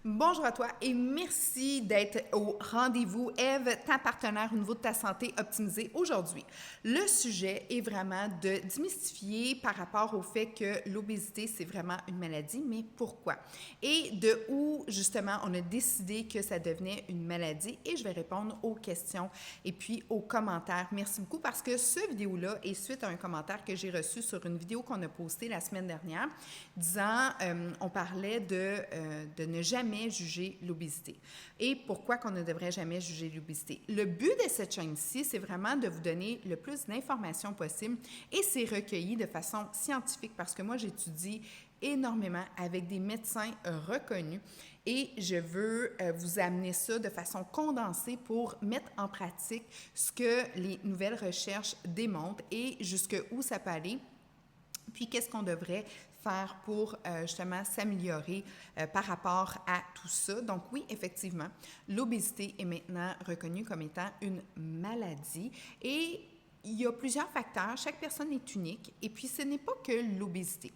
Bonjour à toi et merci d'être au rendez-vous Ève, ta partenaire au niveau de ta santé optimisée aujourd'hui. Le sujet est vraiment de démystifier par rapport au fait que l'obésité, c'est vraiment une maladie, mais pourquoi? Et de où, justement, on a décidé que ça devenait une maladie et je vais répondre aux questions et puis aux commentaires. Merci beaucoup parce que ce vidéo-là est suite à un commentaire que j'ai reçu sur une vidéo qu'on a postée la semaine dernière disant, on parlait de ne jamais juger l'obésité. Et pourquoi qu'on ne devrait jamais juger l'obésité? Le but de cette chaîne-ci, c'est vraiment de vous donner le plus d'informations possible et c'est recueilli de façon scientifique parce que moi, j'étudie énormément avec des médecins reconnus et je veux vous amener ça de façon condensée pour mettre en pratique ce que les nouvelles recherches démontrent et jusqu'où ça peut aller. Puis, qu'est-ce qu'on devrait faire pour justement s'améliorer par rapport à tout ça? Donc, oui, effectivement, l'obésité est maintenant reconnue comme étant une maladie et il y a plusieurs facteurs. Chaque personne est unique et puis ce n'est pas que l'obésité.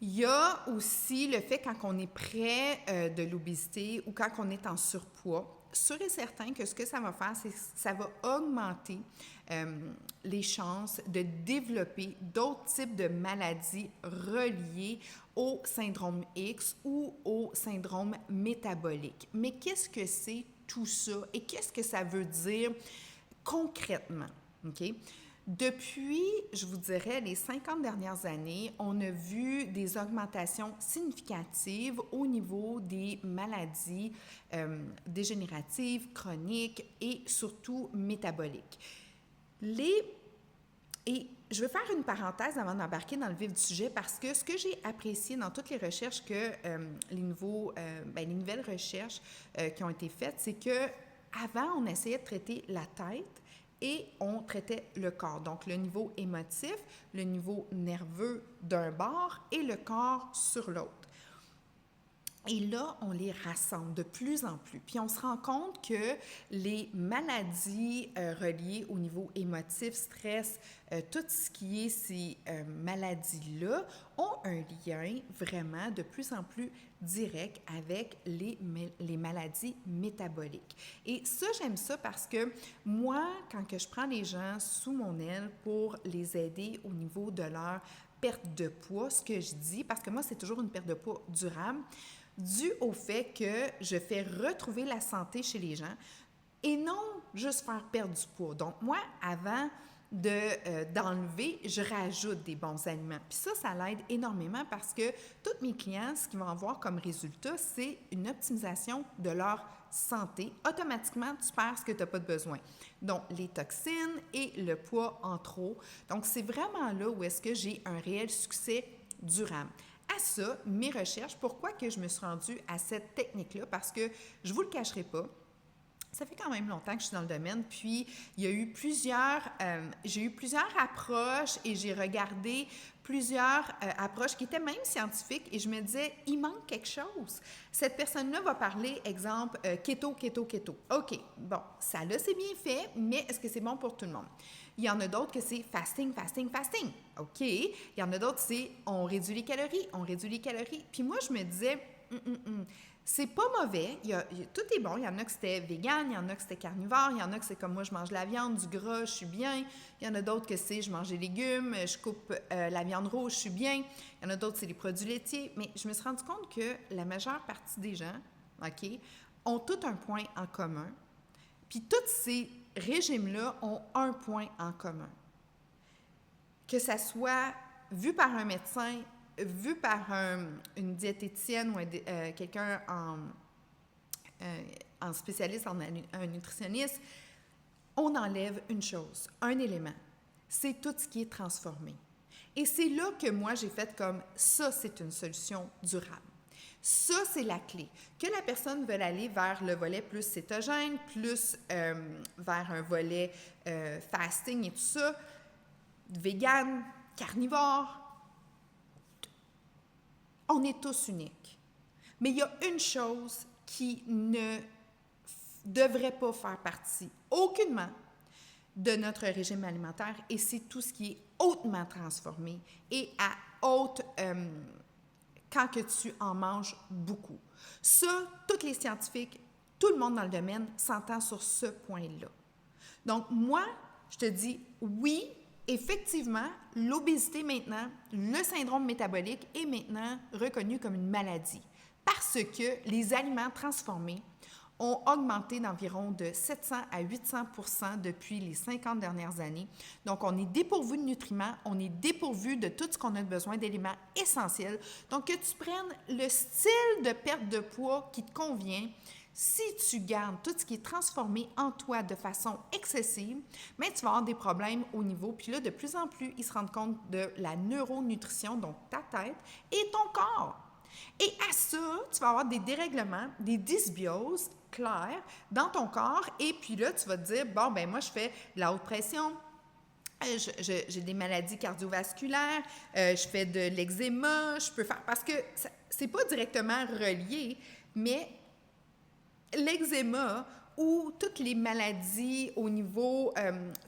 Il y a aussi le fait quand on est près de l'obésité ou quand on est en surpoids, sûr et certain que ce que ça va faire, c'est que ça va augmenter les chances de développer d'autres types de maladies reliées au syndrome X ou au syndrome métabolique. Mais qu'est-ce que c'est tout ça et qu'est-ce que ça veut dire concrètement? OK? Depuis, je vous dirais, les 50 dernières années, on a vu des augmentations significatives au niveau des maladies dégénératives, chroniques et surtout métaboliques. Et je vais faire une parenthèse avant d'embarquer dans le vif du sujet parce que ce que j'ai apprécié dans toutes les recherches que les nouvelles recherches qui ont été faites, c'est que avant on essayait de traiter la tête et on traitait le corps. Donc, le niveau émotif, le niveau nerveux d'un bord et le corps sur l'autre. Et là, on les rassemble de plus en plus. Puis on se rend compte que les maladies reliées au niveau émotif, stress, tout ce qui est ces maladies-là ont un lien vraiment de plus en plus direct avec les maladies métaboliques. Et ça, j'aime ça parce que moi, quand que je prends les gens sous mon aile pour les aider au niveau de leur perte de poids, ce que je dis, parce que moi, c'est toujours une perte de poids durable, dû au fait que je fais retrouver la santé chez les gens et non juste faire perdre du poids. Donc, moi, avant d'enlever, je rajoute des bons aliments. Puis ça l'aide énormément parce que tous mes clients, ce qu'ils vont avoir comme résultat, c'est une optimisation de leur santé. Automatiquement, tu perds ce que tu n'as pas de besoin. Donc, les toxines et le poids en trop. Donc, c'est vraiment là où est-ce que j'ai un réel succès durable. À ça, mes recherches, pourquoi que je me suis rendue à cette technique-là? Parce que je ne vous le cacherai pas, ça fait quand même longtemps que je suis dans le domaine, puis il y a eu j'ai eu plusieurs approches et j'ai regardé plusieurs approches qui étaient même scientifiques et je me disais, il manque quelque chose. Cette personne-là va parler, exemple, keto, keto, keto. OK, bon, ça là, c'est bien fait, mais est-ce que c'est bon pour tout le monde? Il y en a d'autres que c'est fasting, fasting, fasting. OK. Il y en a d'autres, c'est on réduit les calories, on réduit les calories. Puis moi, je me disais, c'est pas mauvais. Tout est bon. Il y en a que c'était vegan, il y en a que c'était carnivore, il y en a que c'est comme moi, je mange de la viande, du gras, je suis bien. Il y en a d'autres que c'est je mange des légumes, je coupe la viande rouge, je suis bien. Il y en a d'autres, c'est les produits laitiers. Mais je me suis rendu compte que la majeure partie des gens, OK, ont tout un point en commun. Puis tous ces régimes-là ont un point en commun. Que ça soit vu par un médecin, vu par une diététicienne ou quelqu'un en spécialiste, un nutritionniste, on enlève une chose, un élément. C'est tout ce qui est transformé. Et c'est là que moi, j'ai fait comme ça, c'est une solution durable. Ça, c'est la clé. Que la personne veuille aller vers le volet plus cétogène, plus vers un volet fasting et tout ça, vegan, carnivore, on est tous uniques. Mais il y a une chose qui ne devrait pas faire partie aucunement de notre régime alimentaire et c'est tout ce qui est hautement transformé et à haute quand que tu en manges beaucoup. Ça, tous les scientifiques, tout le monde dans le domaine s'entend sur ce point-là. Donc, moi, je te dis oui, effectivement, l'obésité maintenant, le syndrome métabolique est maintenant reconnu comme une maladie parce que les aliments transformés ont augmenté d'environ de 700 à 800 % depuis les 50 dernières années. Donc, on est dépourvu de nutriments, on est dépourvu de tout ce qu'on a besoin d'éléments essentiels. Donc, que tu prennes le style de perte de poids qui te convient, si tu gardes tout ce qui est transformé en toi de façon excessive, bien, tu vas avoir des problèmes au niveau. Puis là, de plus en plus, ils se rendent compte de la neuronutrition, donc ta tête et ton corps. Et à ça, tu vas avoir des dérèglements, des dysbioses claires dans ton corps. Et puis là, tu vas te dire, bon, ben moi, je fais de la haute pression, j'ai des maladies cardiovasculaires, je fais de l'eczéma, je peux faire... Parce que c'est pas directement relié, mais l'eczéma ou toutes les maladies au niveau,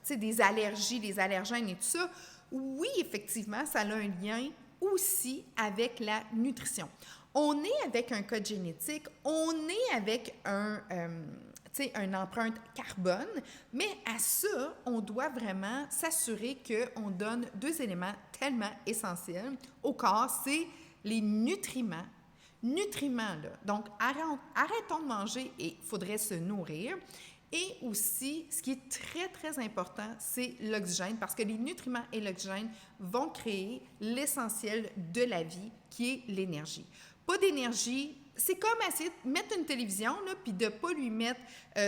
des allergies, des allergènes et tout ça, oui, effectivement, ça a un lien aussi avec la nutrition. On est avec un code génétique, on est avec une empreinte carbone, mais à ça, on doit vraiment s'assurer qu'on donne deux éléments tellement essentiels au corps, c'est les nutriments. Nutriments, là. Donc, arrêtons de manger et il faudrait se nourrir. Et aussi, ce qui est très, très important, c'est l'oxygène, parce que les nutriments et l'oxygène vont créer l'essentiel de la vie, qui est l'énergie. Pas d'énergie, c'est comme essayer de mettre une télévision, là, puis de ne pas lui mettre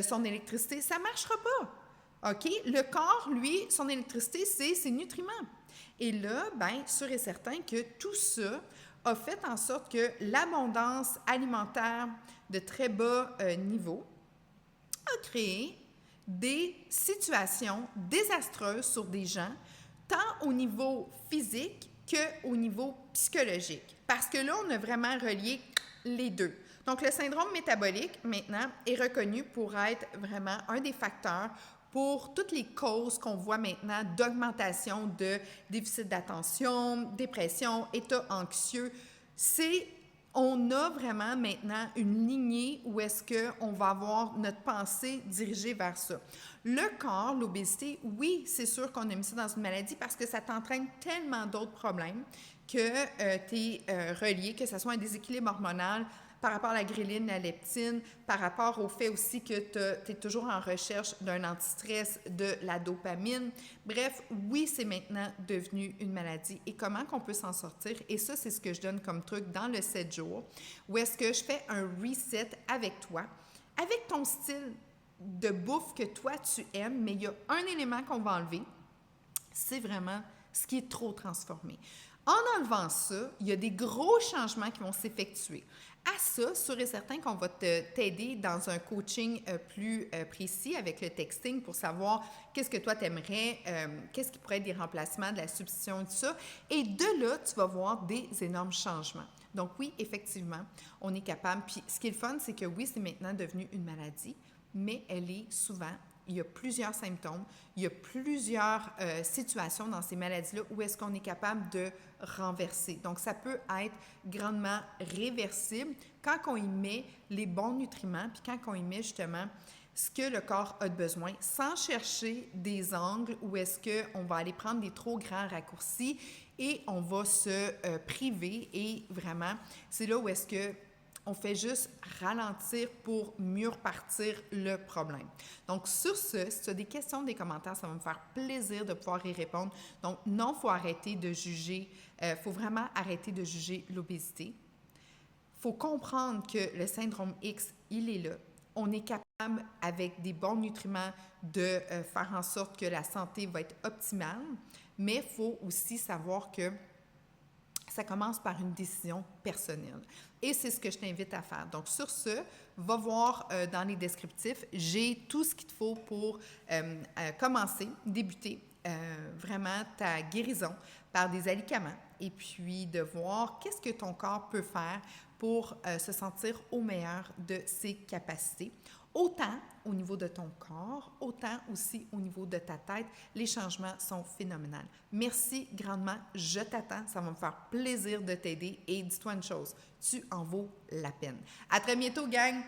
son électricité. Ça ne marchera pas. OK? Le corps, lui, son électricité, c'est ses nutriments. Et là, bien, sûr et certain que tout ça a fait en sorte que l'abondance alimentaire de très bas niveau a créé des situations désastreuses sur des gens, tant au niveau physique qu'au niveau psychologique. Parce que là, on a vraiment relié les deux. Donc, le syndrome métabolique, maintenant, est reconnu pour être vraiment un des facteurs pour toutes les causes qu'on voit maintenant d'augmentation de déficit d'attention, dépression, état anxieux. On a vraiment maintenant une lignée où est-ce qu'on va avoir notre pensée dirigée vers ça. Le corps, l'obésité, oui, c'est sûr qu'on a mis ça dans une maladie parce que ça t'entraîne tellement d'autres problèmes que tu es relié, que ce soit un déséquilibre hormonal, par rapport à la ghreline, la leptine, par rapport au fait aussi que tu es toujours en recherche d'un antistress, de la dopamine. Bref, oui, c'est maintenant devenu une maladie. Et comment qu'on peut s'en sortir? Et ça, c'est ce que je donne comme truc dans le 7 jours, où est-ce que je fais un reset avec toi, avec ton style de bouffe que toi, tu aimes, mais il y a un élément qu'on va enlever, c'est vraiment ce qui est trop transformé. En enlevant ça, il y a des gros changements qui vont s'effectuer. À ça, sûr et certain qu'on va t'aider dans un coaching plus précis avec le texting pour savoir qu'est-ce que toi t'aimerais, qu'est-ce qui pourrait être des remplacements, de la substitution et tout ça. Et de là, tu vas voir des énormes changements. Donc oui, effectivement, on est capable. Puis ce qui est le fun, c'est que oui, c'est maintenant devenu une maladie, mais elle est souvent... Il y a plusieurs symptômes, il y a plusieurs situations dans ces maladies-là où est-ce qu'on est capable de renverser. Donc, ça peut être grandement réversible quand on y met les bons nutriments, puis quand on y met justement ce que le corps a de besoin, sans chercher des angles où est-ce qu'on va aller prendre des trop grands raccourcis et on va se priver. Et vraiment, c'est là où est-ce que on fait juste ralentir pour mieux repartir le problème. Donc, sur ce, si tu as des questions, des commentaires, ça va me faire plaisir de pouvoir y répondre. Donc, non, il faut arrêter de juger, faut vraiment arrêter de juger l'obésité. Il faut comprendre que le syndrome X, il est là. On est capable, avec des bons nutriments, de faire en sorte que la santé va être optimale, mais il faut aussi savoir que ça commence par une décision personnelle. Et c'est ce que je t'invite à faire. Donc, sur ce, va voir dans les descriptifs. J'ai tout ce qu'il te faut pour commencer, débuter vraiment ta guérison par des alicaments et puis de voir qu'est-ce que ton corps peut faire pour se sentir au meilleur de ses capacités. Autant au niveau de ton corps, autant aussi au niveau de ta tête. Les changements sont phénoménaux. Merci grandement. Je t'attends. Ça va me faire plaisir de t'aider. Et dis-toi une chose, tu en vaux la peine. À très bientôt, gang!